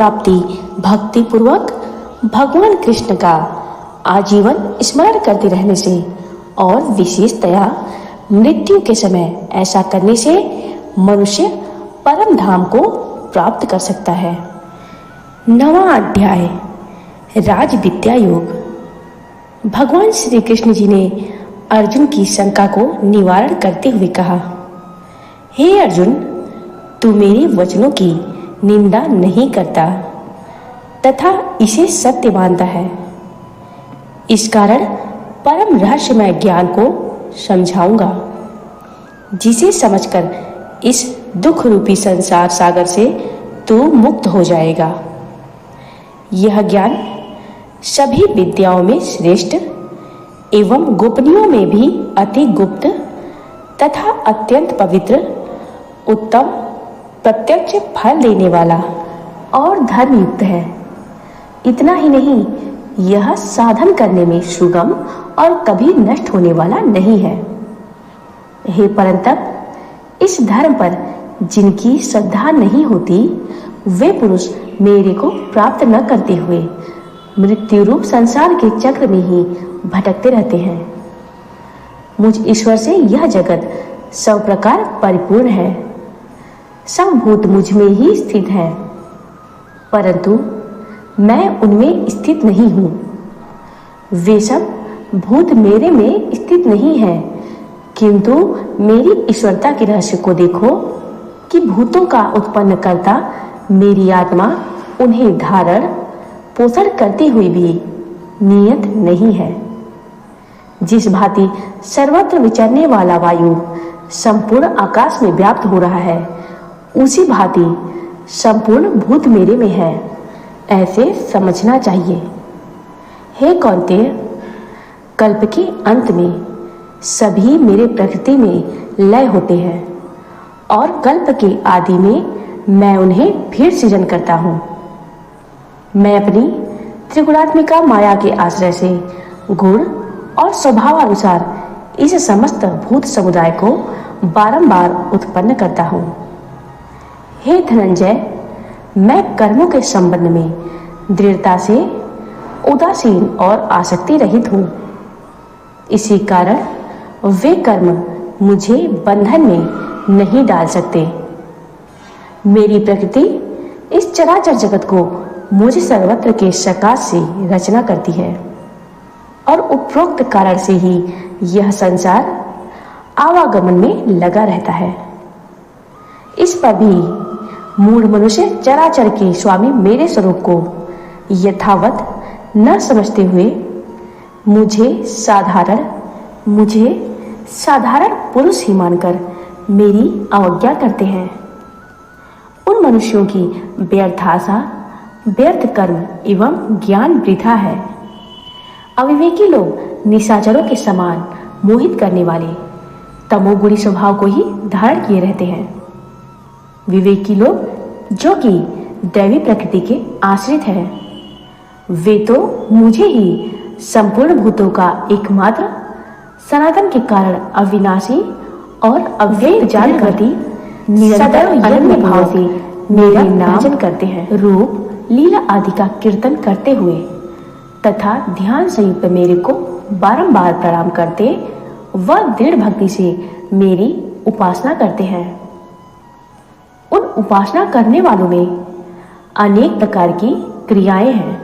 प्राप्ति भक्ति पूर्वक भगवान कृष्ण का आजीवन स्मरण करते रहने से और विशेषतया मृत्यु के समय ऐसा करने से मनुष्य परम धाम को प्राप्त कर सकता है। 9वां अध्याय राज विद्या योग। भगवान श्री कृष्ण जी ने अर्जुन की शंका को निवारण करते हुए कहा, हे अर्जुन, तू मेरे वचनों की निंदा नहीं करता तथा इसे सत्य मानता है। इस कारण परम रहस्यमय ज्ञान को समझाऊंगा, जिसे समझकर इस दुख रूपी संसार सागर से तू मुक्त हो जाएगा। यह ज्ञान सभी विद्याओं में श्रेष्ठ एवं गोपनीयों में भी अति गुप्त तथा अत्यंत पवित्र, उत्तम, प्रत्यक्ष फल देने वाला और धर्मयुक्त है। इतना ही नहीं, यह साधन करने में सुगम और कभी नष्ट होने वाला नहीं है। हे परंतप, इस धर्म पर जिनकी श्रद्धा नहीं होती, वे पुरुष मेरे को प्राप्त न करते हुए मृत्यु रूप संसार के चक्र में ही भटकते रहते हैं। मुझ ईश्वर से यह जगत सब प्रकार परिपूर्ण है, सब भूत मुझ में ही स्थित है, परंतु मैं उनमें स्थित नहीं हूँ। वे सब भूत मेरे में स्थित नहीं है, किंतु मेरी ईश्वरता के रहस्य को देखो कि भूतों का उत्पन्न करता मेरी आत्मा उन्हें धारण पोषण करते हुए भी नियत नहीं है। जिस भांति सर्वत्र विचरने वाला वायु संपूर्ण आकाश में व्याप्त हो रहा है, उसी भांति संपूर्ण भूत मेरे में है, ऐसे समझना चाहिए। हे कौन्तेय, कल्प के अंत में सभी मेरे प्रकृति में लय होते हैं और कल्प के आदि में मैं उन्हें फिर सृजन करता हूँ। मैं अपनी त्रिगुणात्मिका माया के आश्रय से गुण और स्वभाव अनुसार इस समस्त भूत समुदाय को बारंबार उत्पन्न करता हूँ। हे धनंजय, मैं कर्मों के संबंध में दृढ़ता से उदासीन और आसक्ति रहित हूँ। इसी कारण वे कर्म मुझे बंधन में नहीं डाल सकते। मेरी प्रकृति इस चराचर जगत को मुझ सर्वत्र के सकाश से रचना करती है और उपरोक्त कारण से ही यह संसार आवागमन में लगा रहता है। इस पर भी मूढ़ मनुष्य चराचर के स्वामी मेरे स्वरूप को यथावत न समझते हुए मुझे साधारण पुरुष ही मानकर मेरी अवज्ञा करते हैं। उन मनुष्यों की व्यर्थ आशा, व्यर्थ कर्म एवं ज्ञान वृथा है। अविवेकी लोग निशाचरों के समान मोहित करने वाले तमोगुणी स्वभाव को ही धारण किए रहते हैं। विवेकी लोग जो कि दैवी प्रकृति के आश्रित हैं, वे तो मुझे ही संपूर्ण भूतों का एकमात्र सनातन के कारण अविनाशी और अव्यय जान करती निरंतर अनन्य भाव से मेरा नाम करते हैं। रूप लीला आदि का कीर्तन करते हुए तथा ध्यान संयुक्त मेरे को बारंबार प्रणाम करते व दृढ़ भक्ति से मेरी उपासना करते हैं। उन उपासना करने वालों में अनेक प्रकार की क्रियाएं हैं।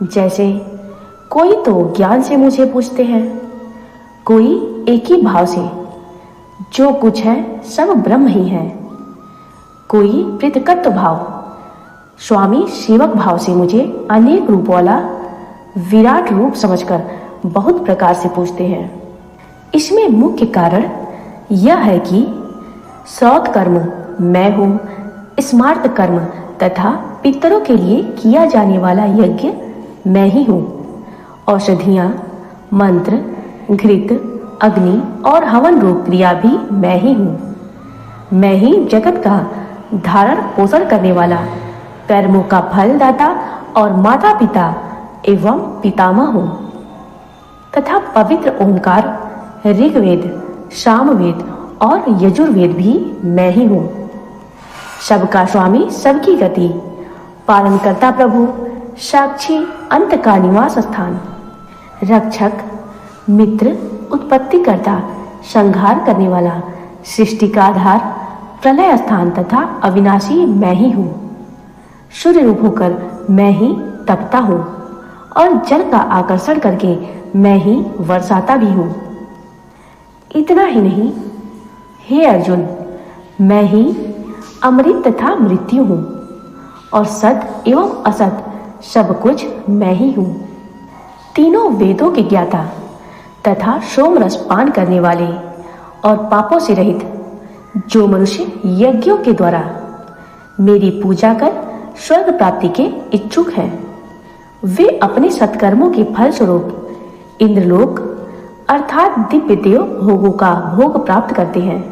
जैसे कोई तो ज्ञान से मुझे पूछते हैं, कोई एक ही भाव से जो कुछ है सब ब्रह्म ही है, कोई पृथकत्व भाव स्वामी सेवक भाव से मुझे अनेक रूप वाला विराट रूप समझकर बहुत प्रकार से पूछते हैं। इसमें मुख्य कारण यह है कि सौत कर्म मैं हूँ, स्मार्त कर्म तथा पितरों के लिए किया जाने वाला यज्ञ मैं ही हूँ, औषधियाँ, मंत्र, घृत, अग्नि और हवन रूप क्रिया भी मैं ही हूँ। मैं ही जगत का धारण पोषण करने वाला, कर्मों का फल दाता और माता पिता एवं पितामह हूँ तथा पवित्र ओंकार, ऋग्वेद, सामवेद और यजुर्वेद भी मैं ही हूँ। सबका स्वामी, सबकी गति पालनकर्ता प्रभु, साक्षी अंत का निवास स्थान, रक्षक, मित्र, उत्पत्तिकर्ता, संहार करने वाला, सृष्टि का आधार, प्रलय स्थान तथा अविनाशी मैं ही हूँ। सूर्य रूप होकर मैं ही तपता हूँ और जल का आकर्षण करके मैं ही बरसाता भी हूँ। इतना ही नहीं, हे अर्जुन, मैं ही अमृत तथा मृत्यु हूँ और सत एवं असत सब कुछ मैं ही हूँ। तीनों वेदों के ज्ञाता तथा सोम रस पान करने वाले और पापों से रहित जो मनुष्य यज्ञों के द्वारा मेरी पूजा कर स्वर्ग प्राप्ति के इच्छुक हैं, वे अपने सत्कर्मों के फलस्वरूप इंद्रलोक अर्थात दिव्य देव भोगों का भोग प्राप्त करते हैं।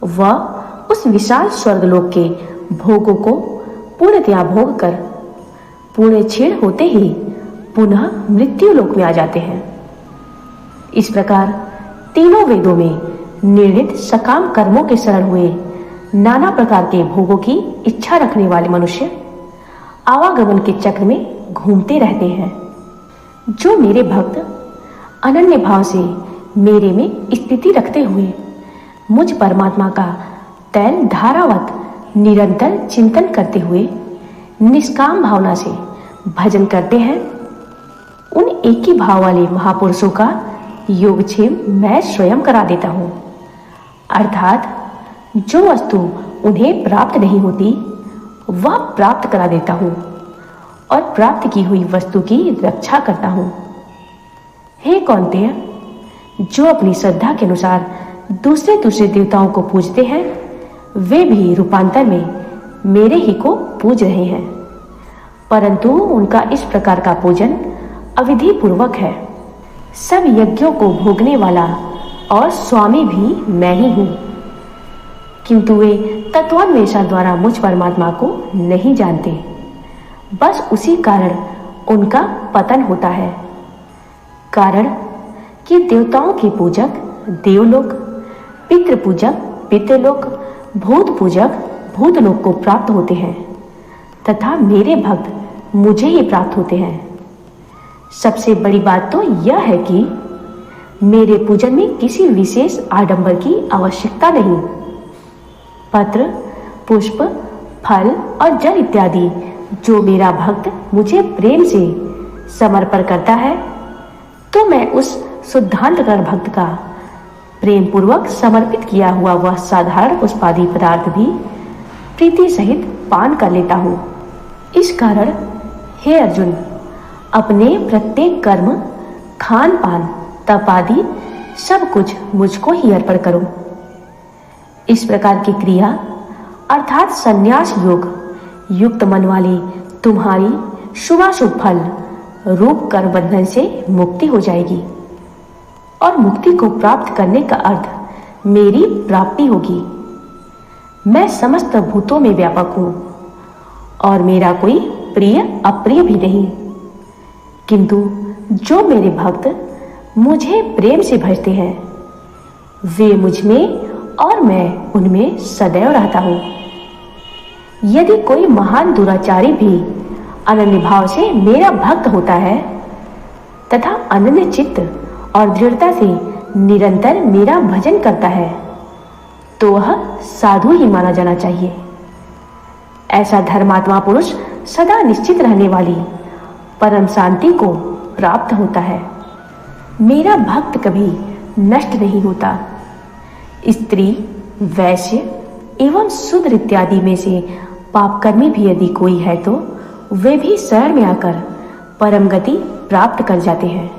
वह उस विशाल स्वर्गलोक के भोगों को पूर्णतया भोग कर पूर्ण क्षीण होते ही पुनः मृत्यु लोक में आ जाते हैं। इस प्रकार तीनों वेदों में निर्णित सकाम कर्मों के शरण हुए नाना प्रकार के भोगों की इच्छा रखने वाले मनुष्य आवागमन के चक्र में घूमते रहते हैं। जो मेरे भक्त अनन्य भाव से मेरे में स्थिति रखते हुए मुझ परमात्मा का तैल धारावत निरंतर चिंतन करते हुए निष्काम भावना से भजन करते हैं, उन एक ही भाव वाले महापुरुषों का योगक्षेम मैं स्वयं करा देता हूँ। अर्थात जो वस्तु उन्हें प्राप्त नहीं होती वह प्राप्त करा देता हूँ और प्राप्त की हुई वस्तु की रक्षा करता हूँ। हे कौन्तेय, जो अपनी श्रद्धा के अनुसार दूसरे दूसरे देवताओं को पूजते हैं, वे भी रूपांतर में मेरे ही को पूज रहे हैं, परंतु उनका इस प्रकार का पूजन अविधि पूर्वक है। सब यज्ञों को भोगने वाला और स्वामी भी मैं ही हूँ, किंतु वे तत्वान्वेषण द्वारा मुझ परमात्मा को नहीं जानते। बस उसी कारण उनका पतन होता है। कारण कि देवताओं के पूजक देवलोक, पितृ पूजक पितृलोक, भूत पूजक भूतलोक को प्राप्त होते हैं तथा मेरे भक्त मुझे ही प्राप्त होते हैं। सबसे बड़ी बात तो यह है कि मेरे पूजन में किसी विशेष आडंबर की आवश्यकता नहीं। पत्र, पुष्प, फल और जल इत्यादि जो मेरा भक्त मुझे प्रेम से समर्पण करता है, तो मैं उस शुद्धांतकरण भक्त का प्रेम पूर्वक समर्पित किया हुआ वह साधारण पुष्पादि पदार्थ भी प्रीति सहित पान कर लेता हूँ। इस कारण हे अर्जुन, अपने प्रत्येक कर्म, खान पान, तप आदि सब कुछ मुझको ही अर्पण करो। इस प्रकार की क्रिया अर्थात संन्यास योग युक्त मन वाली तुम्हारी शुभाशुभ फल रूप कर बंधन से मुक्ति हो जाएगी और मुक्ति को प्राप्त करने का अर्थ मेरी प्राप्ति होगी। मैं समस्त भूतों में व्यापक हूँ और मेरा कोई प्रिय अप्रिय भी नहीं, किंतु जो मेरे भक्त मुझे प्रेम से भजते हैं, वे मुझ में और मैं उनमें सदैव रहता हूँ। यदि कोई महान दुराचारी भी अनन्य भाव से मेरा भक्त होता है तथा अनन्य चित्त और दृढ़ता से निरंतर मेरा भजन करता है, तो वह साधु ही माना जाना चाहिए। ऐसा धर्मात्मा पुरुष सदा निश्चित रहने वाली परम शांति को प्राप्त होता है। मेरा भक्त कभी नष्ट नहीं होता। स्त्री, वैश्य एवं शूद्र इत्यादि में से पापकर्मी भी यदि कोई है तो वे भी शरण में आकर परम गति प्राप्त कर जाते हैं।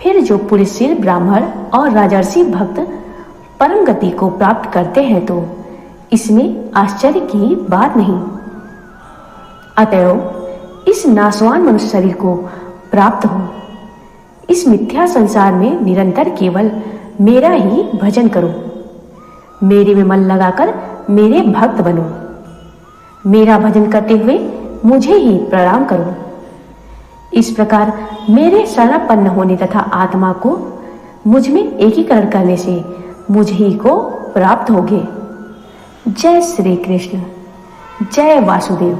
फिर जो पुरुषशील ब्राह्मण और राजर्षि भक्त परम गति को प्राप्त करते हैं, तो इसमें आश्चर्य की बात नहीं। अतएव इस नाशवान मनुष्य शरीर को प्राप्त हो, इस मिथ्या संसार में निरंतर केवल मेरा ही भजन करो, मेरे में मन लगाकर मेरे भक्त बनो, मेरा भजन करते हुए मुझे ही प्रणाम करो। इस प्रकार मेरे शरणापन्न होने तथा आत्मा को मुझ में एकीकरण करने से मुझ ही को प्राप्त होगे। जय श्री कृष्ण, जय वासुदेव।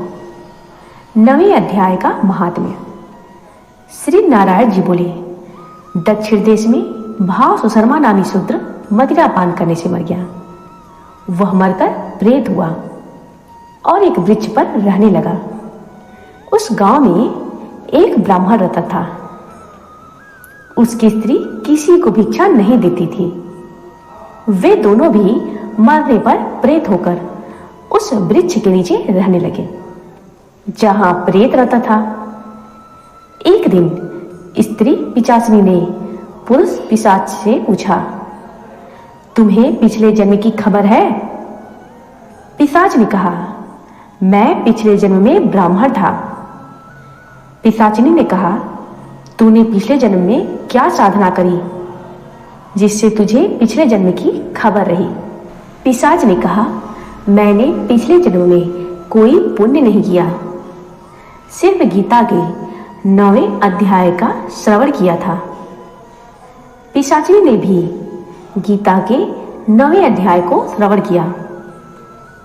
नवें अध्याय का महात्म्य। श्री नारायण जी बोले, दक्षिण देश में भाव सुशर्मा नामी शूद्र मदिरा पान करने से मर गया। वह मरकर प्रेत हुआ और एक वृक्ष पर रहने लगा। उस गांव में एक ब्राह्मण रहता था। उसकी स्त्री किसी को भिक्षा नहीं देती थी। वे दोनों भी मरने पर प्रेत होकर उस वृक्ष के नीचे रहने लगे जहां प्रेत रहता था। एक दिन स्त्री पिशाचिनी ने पुरुष पिशाच से पूछा, तुम्हें पिछले जन्म की खबर है? पिशाच ने कहा, मैं पिछले जन्म में ब्राह्मण था। पिशाचिनी ने कहा, तूने पिछले जन्म में क्या साधना करी जिससे तुझे पिछले जन्म की खबर रही? पिशाच ने कहा, मैंने पिछले जन्म में कोई पुण्य नहीं किया, सिर्फ गीता के 9वें अध्याय का श्रवण किया था। पिशाचिनी ने भी गीता के 9वें अध्याय को श्रवण किया।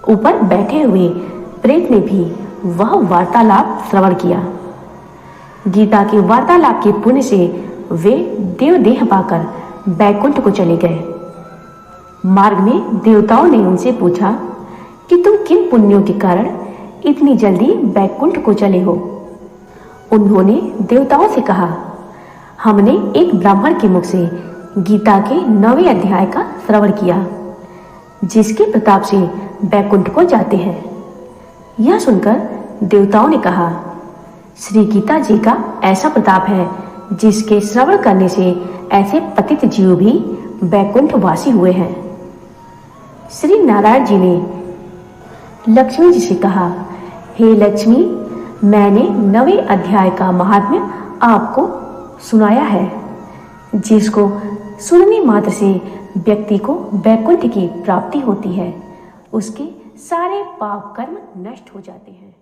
ऊपर बैठे हुए प्रेत ने भी वह वार्तालाप श्रवण किया। गीता के वार्तालाप के पुण्य से वे देव देह पाकर बैकुंठ को चले गए। मार्ग में देवताओं ने उनसे पूछा कि तुम किन पुण्यों के कारण इतनी जल्दी बैकुंठ को चले हो? उन्होंने देवताओं से कहा, हमने एक ब्राह्मण के मुख से गीता के 9वें अध्याय का श्रवण किया जिसके प्रताप से बैकुंठ को जाते हैं। यह सुनकर देवताओं ने कहा, श्री गीता जी का ऐसा प्रताप है जिसके श्रवण करने से ऐसे पतित जीव भी बैकुंठ वासी हुए हैं। श्री नारायण जी ने लक्ष्मी जी से कहा, हे लक्ष्मी, मैंने 9वें अध्याय का महात्म्य आपको सुनाया है जिसको सुनने मात्र से व्यक्ति को बैकुंठ की प्राप्ति होती है। उसके सारे पाप कर्म नष्ट हो जाते हैं।